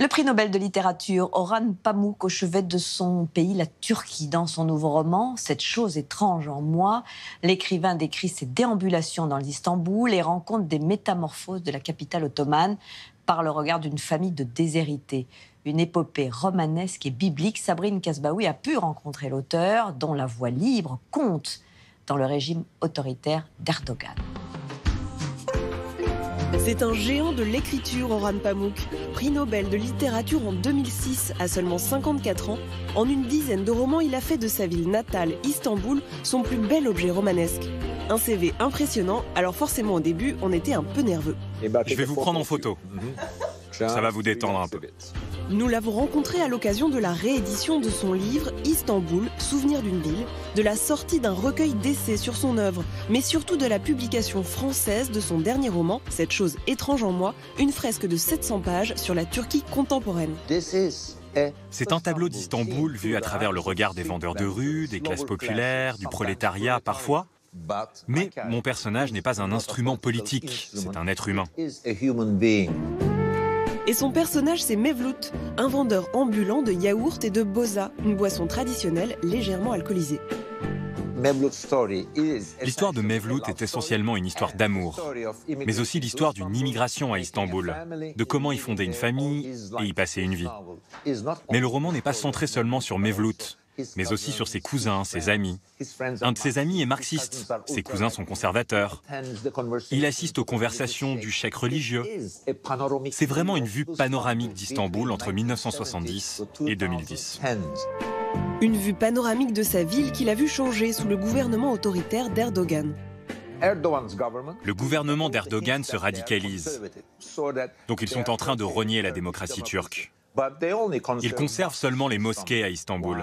Le prix Nobel de littérature, Orhan Pamuk, au chevet de son pays, la Turquie. Dans son nouveau roman, Cette chose étrange en moi, l'écrivain décrit ses déambulations dans l'Istanbul et rencontre des métamorphoses de la capitale ottomane par le regard d'une famille de déshérités. Une épopée romanesque et biblique, Sabrine Kasbaoui a pu rencontrer l'auteur, dont la voix libre compte dans le régime autoritaire d'Erdogan. C'est un géant de l'écriture, Orhan Pamuk, prix Nobel de littérature en 2006, à seulement 54 ans. En une dizaine de romans, il a fait de sa ville natale, Istanbul, son plus bel objet romanesque. Un CV impressionnant, alors forcément au début, on était un peu nerveux. Je vais vous prendre en photo. Ça va vous détendre un peu. Nous l'avons rencontré à l'occasion de la réédition de son livre Istanbul, Souvenir d'une ville, de la sortie d'un recueil d'essais sur son œuvre, mais surtout de la publication française de son dernier roman, Cette chose étrange en moi, une fresque de 700 pages sur la Turquie contemporaine. C'est un tableau d'Istanbul vu à travers le regard des vendeurs de rue, des classes populaires, du prolétariat parfois. Mais mon personnage n'est pas un instrument politique, c'est un être humain. Et son personnage, c'est Mevlut, un vendeur ambulant de yaourt et de boza, une boisson traditionnelle légèrement alcoolisée. L'histoire de Mevlut est essentiellement une histoire d'amour, mais aussi l'histoire d'une immigration à Istanbul, de comment y fonder une famille et y passer une vie. Mais le roman n'est pas centré seulement sur Mevlut, mais aussi sur ses cousins, ses amis. Un de ses amis est marxiste, ses cousins sont conservateurs. Il assiste aux conversations du cheikh religieux. C'est vraiment une vue panoramique d'Istanbul entre 1970 et 2010. Une vue panoramique de sa ville qu'il a vu changer sous le gouvernement autoritaire d'Erdogan. Le gouvernement d'Erdogan se radicalise, donc ils sont en train de rogner la démocratie turque. Ils conservent seulement les mosquées à Istanbul,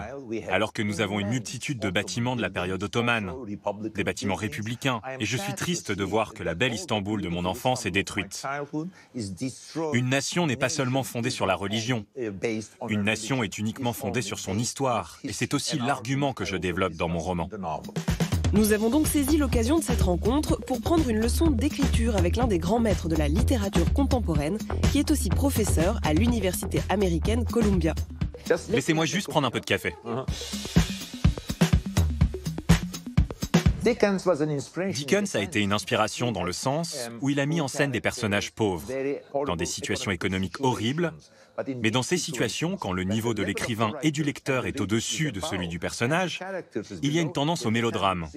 alors que nous avons une multitude de bâtiments de la période ottomane, des bâtiments républicains, et je suis triste de voir que la belle Istanbul de mon enfance est détruite. Une nation n'est pas seulement fondée sur la religion, une nation est uniquement fondée sur son histoire, et c'est aussi l'argument que je développe dans mon roman. Nous avons donc saisi l'occasion de cette rencontre pour prendre une leçon d'écriture avec l'un des grands maîtres de la littérature contemporaine, qui est aussi professeur à l'université américaine Columbia. Laissez-moi juste prendre un peu de café. Dickens a été une inspiration dans le sens où il a mis en scène des personnages pauvres, dans des situations économiques horribles, mais dans ces situations, quand le niveau de l'écrivain et du lecteur est au-dessus de celui du personnage, il y a une tendance au mélodrame.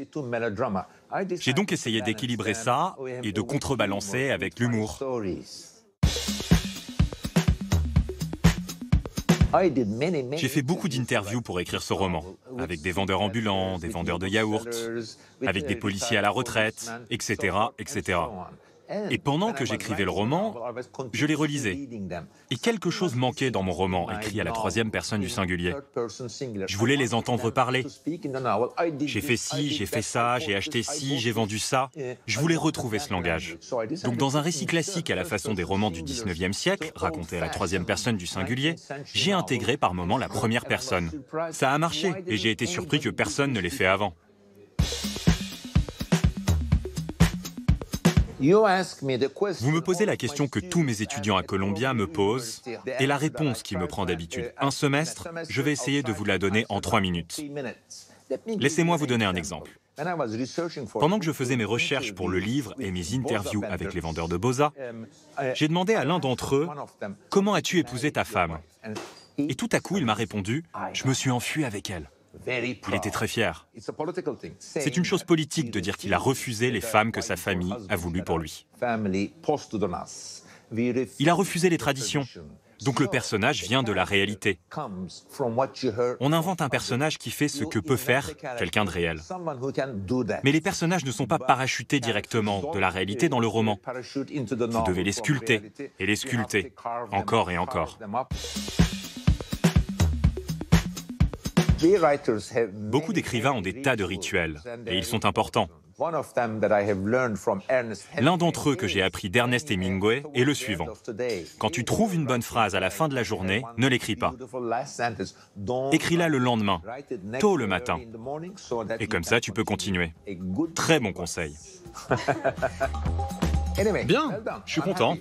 J'ai donc essayé d'équilibrer ça et de contrebalancer avec l'humour. J'ai fait beaucoup d'interviews pour écrire ce roman, avec des vendeurs ambulants, des vendeurs de yaourt, avec des policiers à la retraite, etc., etc. Et pendant que j'écrivais le roman, je les relisais. Et quelque chose manquait dans mon roman, écrit à la troisième personne du singulier. Je voulais les entendre parler. J'ai fait ci, j'ai fait ça, j'ai acheté ci, j'ai vendu ça. Je voulais retrouver ce langage. Donc dans un récit classique à la façon des romans du 19e siècle, raconté à la troisième personne du singulier, j'ai intégré par moments la première personne. Ça a marché, et j'ai été surpris que personne ne l'ait fait avant. Vous me posez la question que tous mes étudiants à Columbia me posent, et la réponse qui me prend d'habitude un semestre, je vais essayer de vous la donner en 3 minutes. Laissez-moi vous donner un exemple. Pendant que je faisais mes recherches pour le livre et mes interviews avec les vendeurs de boza, j'ai demandé à l'un d'entre eux « Comment as-tu épousé ta femme ?» Et tout à coup, il m'a répondu « Je me suis enfui avec elle ». Il était très fier. C'est une chose politique de dire qu'il a refusé les femmes que sa famille a voulues pour lui. Il a refusé les traditions. Donc le personnage vient de la réalité. On invente un personnage qui fait ce que peut faire quelqu'un de réel. Mais les personnages ne sont pas parachutés directement de la réalité dans le roman. Vous devez les sculpter, et les sculpter, encore et encore. Beaucoup d'écrivains ont des tas de rituels, et ils sont importants. L'un d'entre eux que j'ai appris d'Ernest Hemingway est le suivant. Quand tu trouves une bonne phrase à la fin de la journée, ne l'écris pas. Écris-la le lendemain, tôt le matin. Et comme ça, tu peux continuer. Très bon conseil. Bien, je suis content.